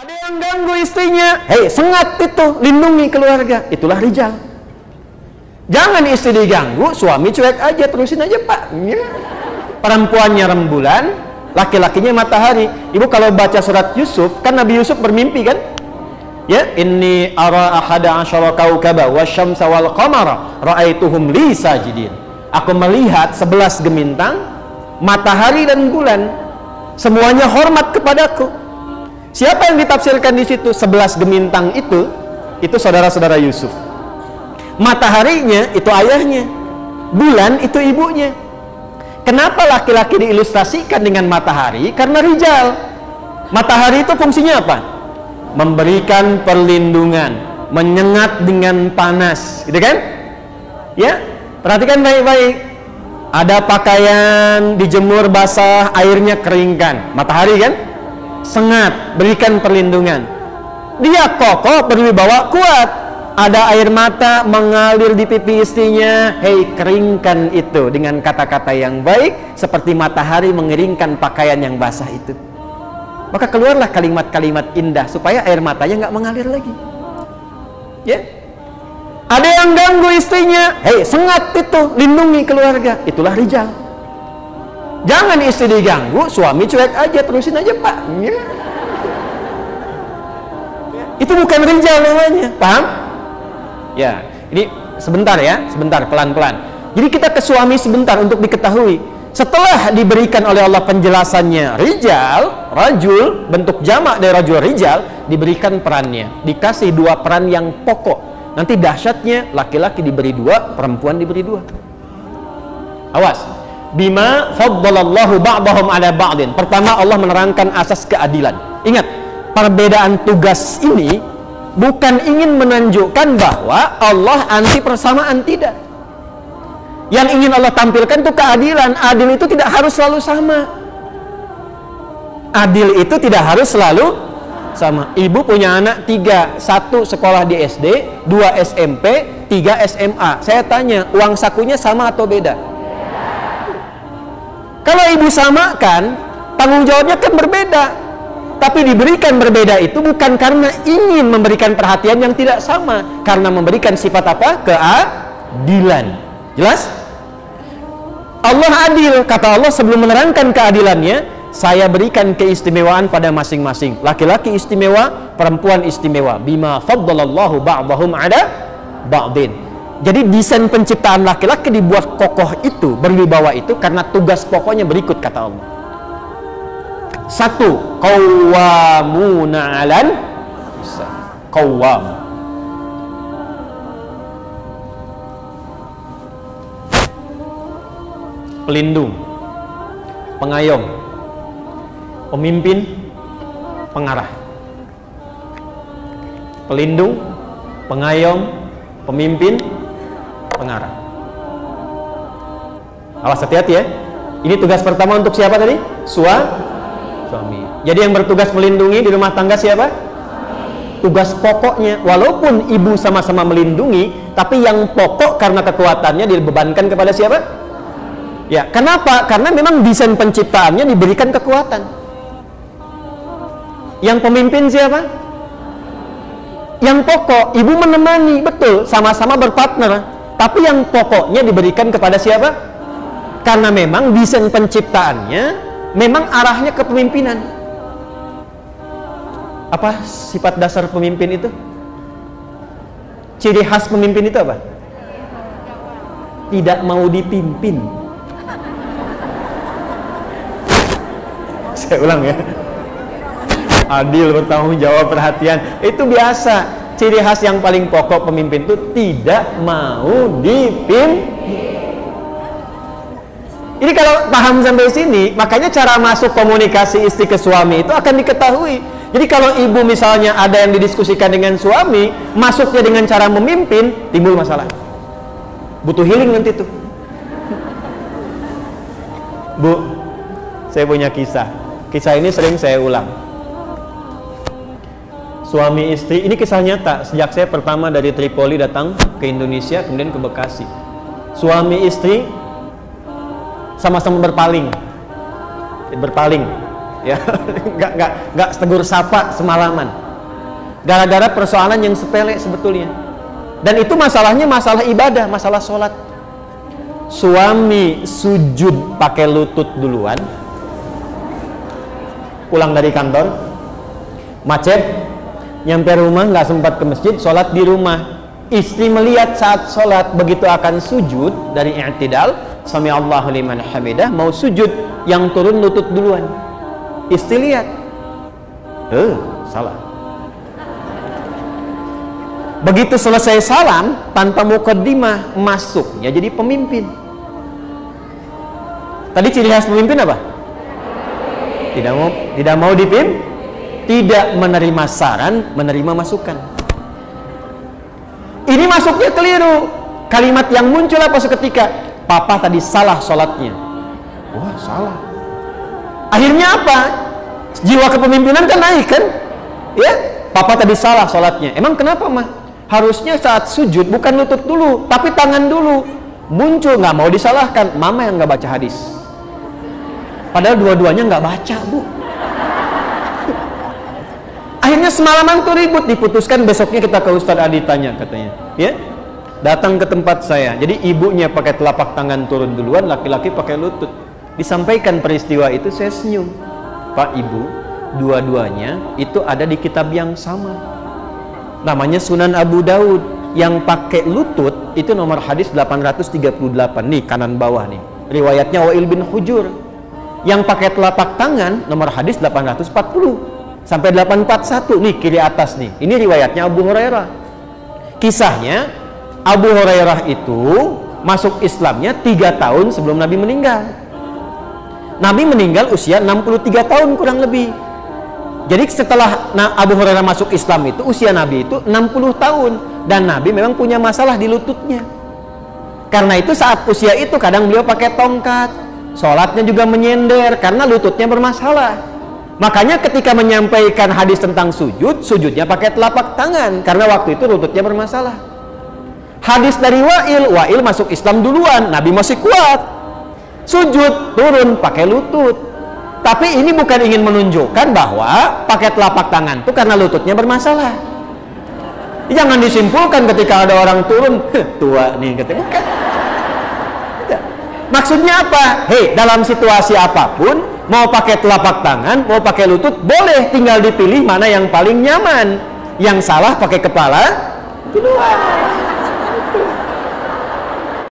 Ada yang ganggu istrinya, hei sengat itu, lindungi keluarga. Itulah rijal. Jangan istri diganggu, suami cuek aja, terusin aja pak. Ya. Perempuannya rembulan, laki-lakinya matahari. Ibu kalau baca surat Yusuf, kan Nabi Yusuf bermimpi kan? Ya, inni ara ahada asyara kaukaba wasyamsa wal qamara ra'aituhum li sajidin. Aku melihat 11 gemintang, matahari dan bulan. Semuanya hormat kepadaku. Siapa yang ditafsirkan di situ? 11 gemintang itu saudara-saudara Yusuf. Mataharinya itu ayahnya, bulan itu ibunya. Kenapa laki-laki diilustrasikan dengan matahari? Karena rijal. Matahari itu fungsinya apa? Memberikan perlindungan, menyengat dengan panas, gitu kan? Ya, perhatikan baik-baik. Ada pakaian dijemur basah, airnya keringkan. Matahari kan? Sengat, berikan perlindungan. Dia kokoh, berwibawa, kuat. Ada air mata mengalir di pipi istrinya, hei keringkan itu dengan kata-kata yang baik, seperti matahari mengeringkan pakaian yang basah itu. Maka keluarlah kalimat-kalimat indah supaya air matanya nggak mengalir lagi. Ya, ada yang ganggu istrinya, hei sengat itu, lindungi keluarga. Itulah rijal. Jangan istri diganggu, suami cuek aja, terusin aja pak. Ya. Itu bukan rijal namanya, paham? Ya, ini sebentar ya, sebentar, pelan-pelan. Jadi kita ke suami sebentar untuk diketahui. Setelah diberikan oleh Allah penjelasannya rijal, rajul, bentuk jamak dari rajul rijal, diberikan perannya. Dikasih 2 peran yang pokok. Nanti dahsyatnya, laki-laki diberi 2, perempuan diberi 2. Awas. Bima faddalallahu ba'dahum ala ba'din. Pertama, Allah menerangkan asas keadilan. Ingat, perbedaan tugas ini bukan ingin menunjukkan bahwa Allah anti persamaan, tidak. Yang ingin Allah tampilkan itu keadilan. Adil itu tidak harus selalu sama. Adil itu tidak harus selalu sama. Ibu punya anak 3, 1 sekolah di SD, 2 SMP, 3 SMA. Saya tanya, uang sakunya sama atau beda? Kalau ibu samakan, tanggung jawabnya kan berbeda. Tapi diberikan berbeda itu bukan karena ingin memberikan perhatian yang tidak sama, karena memberikan sifat apa? Keadilan. Jelas? Allah adil. Kata Allah sebelum menerangkan keadilannya, saya berikan keistimewaan pada masing-masing. Laki-laki istimewa, perempuan istimewa. Bima faddalallahu ba'dahum ala ba'din. Jadi desain penciptaan laki-laki dibuat kokoh itu, berwibawa itu, karena tugas pokoknya berikut kata Allah. 1. Qawwamuna 'alan qawwam. Pelindung, pengayom, pemimpin, pengarah. Pelindung, pengayom, pemimpin, pengarah. Awas, hati-hati ya. Ini tugas pertama untuk siapa tadi? Suami. Jadi yang bertugas melindungi di rumah tangga siapa? Tugas pokoknya. Walaupun ibu sama-sama melindungi, tapi yang pokok karena kekuatannya dibebankan kepada siapa? Ya, kenapa? Karena memang desain penciptaannya diberikan kekuatan. Yang pemimpin siapa? Yang pokok, ibu menemani, betul, sama-sama berpartner. Tapi yang pokoknya diberikan kepada siapa? Karena memang desain penciptaannya memang arahnya ke pemimpinan. Apa sifat dasar pemimpin itu? Ciri khas pemimpin itu apa? Tidak mau dipimpin. Saya ulang ya. Adil, bertanggung jawab, perhatian. Itu biasa. Ciri khas yang paling pokok pemimpin itu tidak mau dipimpin. Ini kalau paham sampai sini, makanya cara masuk komunikasi istri ke suami itu akan diketahui. Jadi kalau ibu misalnya ada yang didiskusikan dengan suami, masuknya dengan cara memimpin, timbul masalah. Butuh healing nanti tuh. Bu, saya punya kisah. Kisah ini sering saya ulang. Suami istri, ini kisah nyata. Sejak saya pertama dari Tripoli datang ke Indonesia, kemudian ke Bekasi. Suami istri sama-sama berpaling. ya. nggak tegur sapa semalaman gara-gara persoalan yang sepele sebetulnya. Dan itu masalahnya masalah ibadah, masalah sholat. Suami sujud pakai lutut duluan, pulang dari kantor macet, nyampe rumah nggak sempat ke masjid, sholat di rumah. Istri melihat saat sholat, begitu akan sujud dari i'tidal, sami Allahu liman hamidah, mau sujud, yang turun lutut duluan. Istri lihat, salah. Begitu selesai salam, tanpa muqaddimah, masuknya jadi pemimpin. Tadi ciri khas pemimpin apa? Tidak mau dipimpin, tidak menerima saran, menerima masukan. Ini masuknya keliru. Kalimat yang muncul apa seketika? Papa tadi salah sholatnya. Wah, salah. Akhirnya apa? Jiwa kepemimpinan kan naik kan? Ya, papa tadi salah sholatnya. Emang kenapa, mah? Harusnya saat sujud bukan lutut dulu, tapi tangan dulu. Muncul, nggak mau disalahkan. Mama yang nggak baca hadis. Padahal dua-duanya nggak baca, Bu. Akhirnya semalaman tuh ribut, diputuskan besoknya kita ke Ustadz Adi tanya, katanya, ya, datang ke tempat saya. Jadi ibunya pakai telapak tangan turun duluan, laki-laki pakai lutut. Disampaikan peristiwa itu, saya senyum. Pak, Ibu, dua-duanya itu ada di kitab yang sama. Namanya Sunan Abu Daud. Yang pakai lutut itu nomor hadis 838. Nih kanan bawah nih. Riwayatnya Wa'il bin Hujur. Yang pakai telapak tangan nomor hadis 840. Sampai 841 nih kiri atas nih. Ini riwayatnya Abu Hurairah. Kisahnya Abu Hurairah itu masuk Islamnya 3 tahun sebelum Nabi meninggal. Nabi meninggal usia 63 tahun kurang lebih. Jadi setelah Abu Hurairah masuk Islam itu usia Nabi itu 60 tahun, dan Nabi memang punya masalah di lututnya. Karena itu saat usia itu kadang beliau pakai tongkat, sholatnya juga menyender karena lututnya bermasalah. Makanya ketika menyampaikan hadis tentang sujud, sujudnya pakai telapak tangan karena waktu itu lututnya bermasalah. Hadis dari Wa'il masuk Islam duluan, Nabi masih kuat. Sujud, turun pakai lutut. Tapi ini bukan ingin menunjukkan bahwa pakai telapak tangan itu karena lututnya bermasalah. Jangan disimpulkan ketika ada orang turun, tua nih, katanya. Bukan. Maksudnya apa? Hei, dalam situasi apapun, mau pakai telapak tangan, mau pakai lutut, boleh, tinggal dipilih mana yang paling nyaman. Yang salah pakai kepala duluan.